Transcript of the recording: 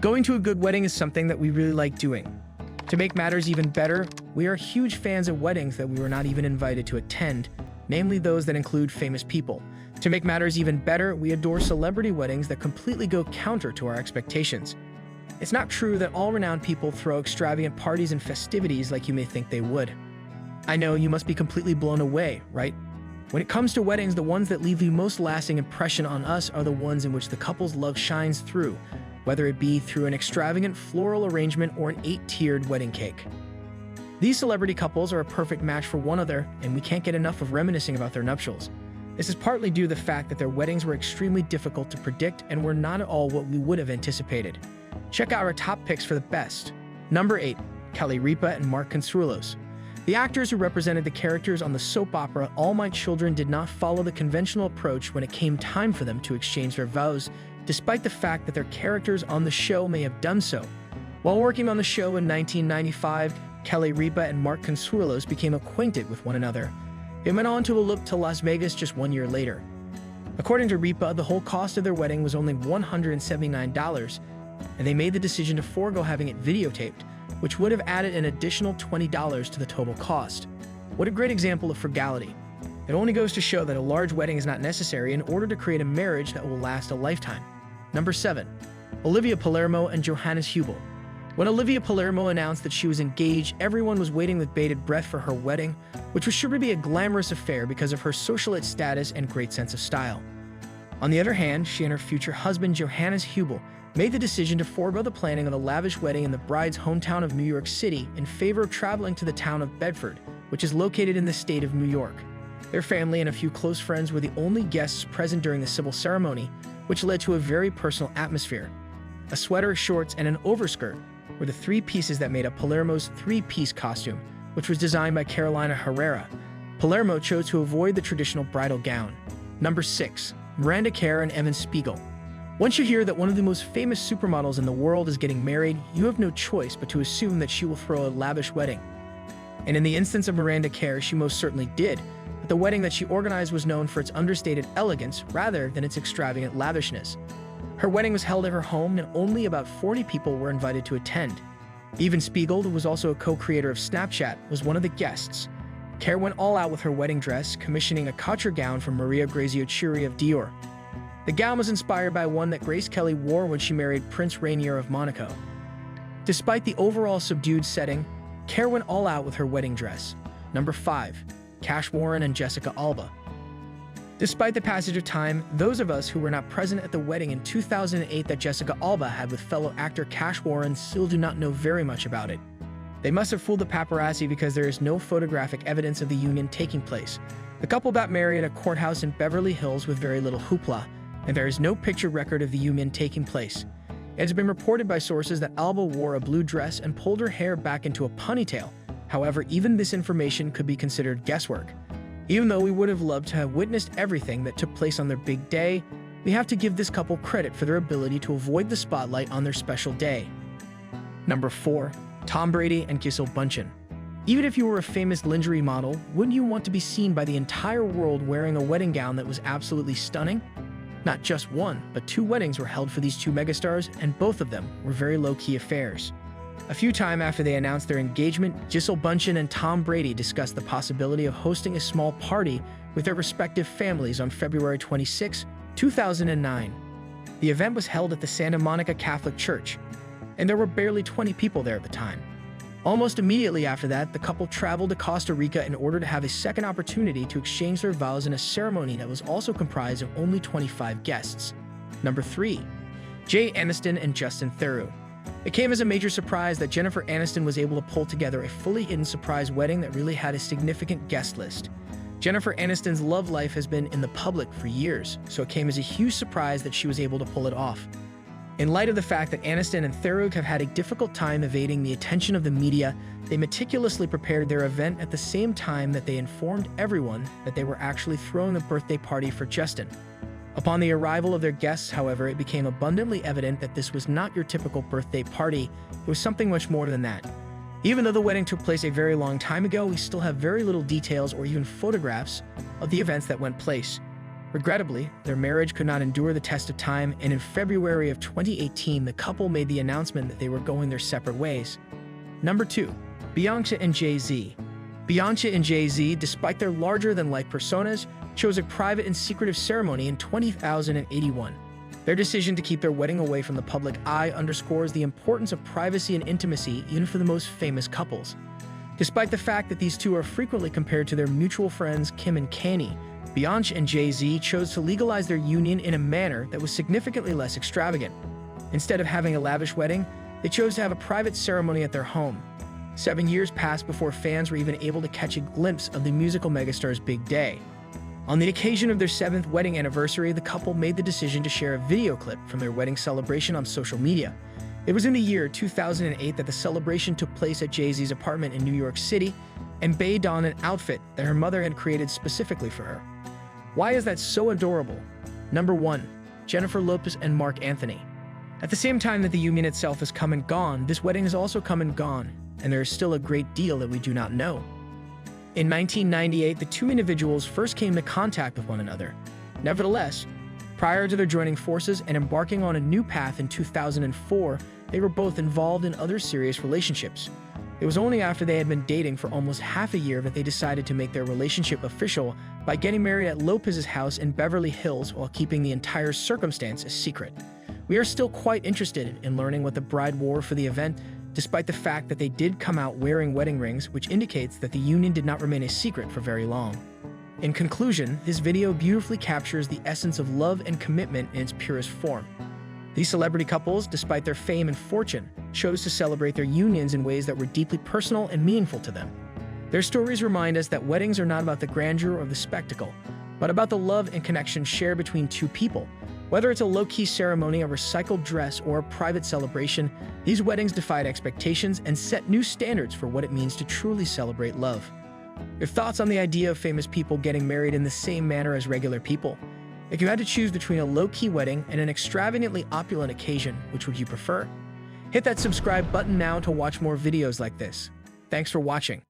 Going to a good wedding is something that we really like doing. To make matters even better, we are huge fans of weddings that we were not even invited to attend, namely those that include famous people. To make matters even better, we adore celebrity weddings that completely go counter to our expectations. It's not true that all renowned people throw extravagant parties and festivities like you may think they would. I know you must be completely blown away, right? When it comes to weddings, the ones that leave the most lasting impression on us are the ones in which the couple's love shines through, whether it be through an extravagant floral arrangement or an 8-tiered wedding cake. These celebrity couples are a perfect match for one another, and we can't get enough of reminiscing about their nuptials. This is partly due to the fact that their weddings were extremely difficult to predict and were not at all what we would have anticipated. Check out our top picks for the best. Number 8. Kelly Ripa and Mark Consuelos. The actors who represented the characters on the soap opera All My Children did not follow the conventional approach when it came time for them to exchange their vows, despite the fact that their characters on the show may have done so. While working on the show in 1995, Kelly Ripa and Mark Consuelos became acquainted with one another. They went on to elope to Las Vegas just 1 year later. According to Ripa, the whole cost of their wedding was only $179, and they made the decision to forego having it videotaped, which would have added an additional $20 to the total cost. What a great example of frugality. It only goes to show that a large wedding is not necessary in order to create a marriage that will last a lifetime. Number 7. Olivia Palermo and Johannes Huebl. When Olivia Palermo announced that she was engaged, everyone was waiting with bated breath for her wedding, which was sure to be a glamorous affair because of her socialite status and great sense of style. On the other hand, she and her future husband, Johannes Huebl, made the decision to forego the planning of a lavish wedding in the bride's hometown of New York City in favor of traveling to the town of Bedford, which is located in the state of New York. Their family and a few close friends were the only guests present during the civil ceremony, which led to a very personal atmosphere. A sweater, shorts, and an overskirt were the 3 pieces that made up Palermo's 3-piece costume, which was designed by Carolina Herrera. Palermo chose to avoid the traditional bridal gown. Number 6. Miranda Kerr and Spiegel. Once you hear that one of the most famous supermodels in the world is getting married, you have no choice but to assume that she will throw a lavish wedding. And in the instance of Miranda Kerr, she most certainly did, but the wedding that she organized was known for its understated elegance rather than its extravagant lavishness. Her wedding was held at her home, and only about 40 people were invited to attend. Even Spiegel, who was also a co-creator of Snapchat, was one of the guests. Kerr went all out with her wedding dress, commissioning a couture gown from Maria Grazia Chiuri of Dior. The gown was inspired by one that Grace Kelly wore when she married Prince Rainier of Monaco. Despite the overall subdued setting, Kerr went all out with her wedding dress. Number 5. Cash Warren and Jessica Alba. Despite the passage of time, those of us who were not present at the wedding in 2008 that Jessica Alba had with fellow actor Cash Warren still do not know very much about it. They must have fooled the paparazzi because there is no photographic evidence of the union taking place. The couple got married at a courthouse in Beverly Hills with very little hoopla, and there is no picture record of the union taking place. It has been reported by sources that Alba wore a blue dress and pulled her hair back into a ponytail. However, even this information could be considered guesswork. Even though we would have loved to have witnessed everything that took place on their big day, we have to give this couple credit for their ability to avoid the spotlight on their special day. Number 4. Tom Brady and Gisele Bündchen. Even if you were a famous lingerie model, wouldn't you want to be seen by the entire world wearing a wedding gown that was absolutely stunning? Not just one, but 2 weddings were held for these 2 megastars, and both of them were very low-key affairs. A few time after they announced their engagement, Gisele Bündchen and Tom Brady discussed the possibility of hosting a small party with their respective families on February 26, 2009. The event was held at the Santa Monica Catholic Church, and there were barely 20 people there at the time. Almost immediately after that, the couple traveled to Costa Rica in order to have a second opportunity to exchange their vows in a ceremony that was also comprised of only 25 guests. Number 3. Aniston and Justin Theroux. It came as a major surprise that Jennifer Aniston was able to pull together a fully hidden surprise wedding that really had a significant guest list. Jennifer Aniston's love life has been in the public for years, so it came as a huge surprise that she was able to pull it off. In light of the fact that Aniston and Theroux have had a difficult time evading the attention of the media, they meticulously prepared their event at the same time that they informed everyone that they were actually throwing a birthday party for Justin. Upon the arrival of their guests, however, it became abundantly evident that this was not your typical birthday party. It was something much more than that. Even though the wedding took place a very long time ago, we still have very little details or even photographs of the events that went place. Regrettably, their marriage could not endure the test of time, and in February of 2018, the couple made the announcement that they were going their separate ways. Number 2. Beyoncé and Jay-Z. Beyoncé and Jay-Z, despite their larger-than-life personas, chose a private and secretive ceremony in 2081. Their decision to keep their wedding away from the public eye underscores the importance of privacy and intimacy even for the most famous couples. Despite the fact that these two are frequently compared to their mutual friends Kim and Kanye, Beyoncé and Jay-Z chose to legalize their union in a manner that was significantly less extravagant. Instead of having a lavish wedding, they chose to have a private ceremony at their home. 7 years passed before fans were even able to catch a glimpse of the musical megastar's big day. On the occasion of their 7th wedding anniversary, the couple made the decision to share a video clip from their wedding celebration on social media. It was in the year 2008 that the celebration took place at Jay-Z's apartment in New York City, and Bey donned an outfit that her mother had created specifically for her. Why is that so adorable? Number 1. Jennifer Lopez and Marc Anthony. At the same time that the union itself has come and gone, this wedding has also come and gone, and there is still a great deal that we do not know. In 1998, the two individuals first came into contact with one another. Nevertheless, prior to their joining forces and embarking on a new path in 2004, they were both involved in other serious relationships. It was only after they had been dating for almost half a year that they decided to make their relationship official by getting married at Lopez's house in Beverly Hills while keeping the entire circumstance a secret. We are still quite interested in learning what the bride wore for the event, despite the fact that they did come out wearing wedding rings, which indicates that the union did not remain a secret for very long. In conclusion, this video beautifully captures the essence of love and commitment in its purest form. These celebrity couples, despite their fame and fortune, chose to celebrate their unions in ways that were deeply personal and meaningful to them. Their stories remind us that weddings are not about the grandeur or the spectacle, but about the love and connection shared between two people. Whether it's a low-key ceremony, a recycled dress, or a private celebration, these weddings defied expectations and set new standards for what it means to truly celebrate love. Your thoughts on the idea of famous people getting married in the same manner as regular people? If you had to choose between a low-key wedding and an extravagantly opulent occasion, which would you prefer? Hit that subscribe button now to watch more videos like this. Thanks for watching.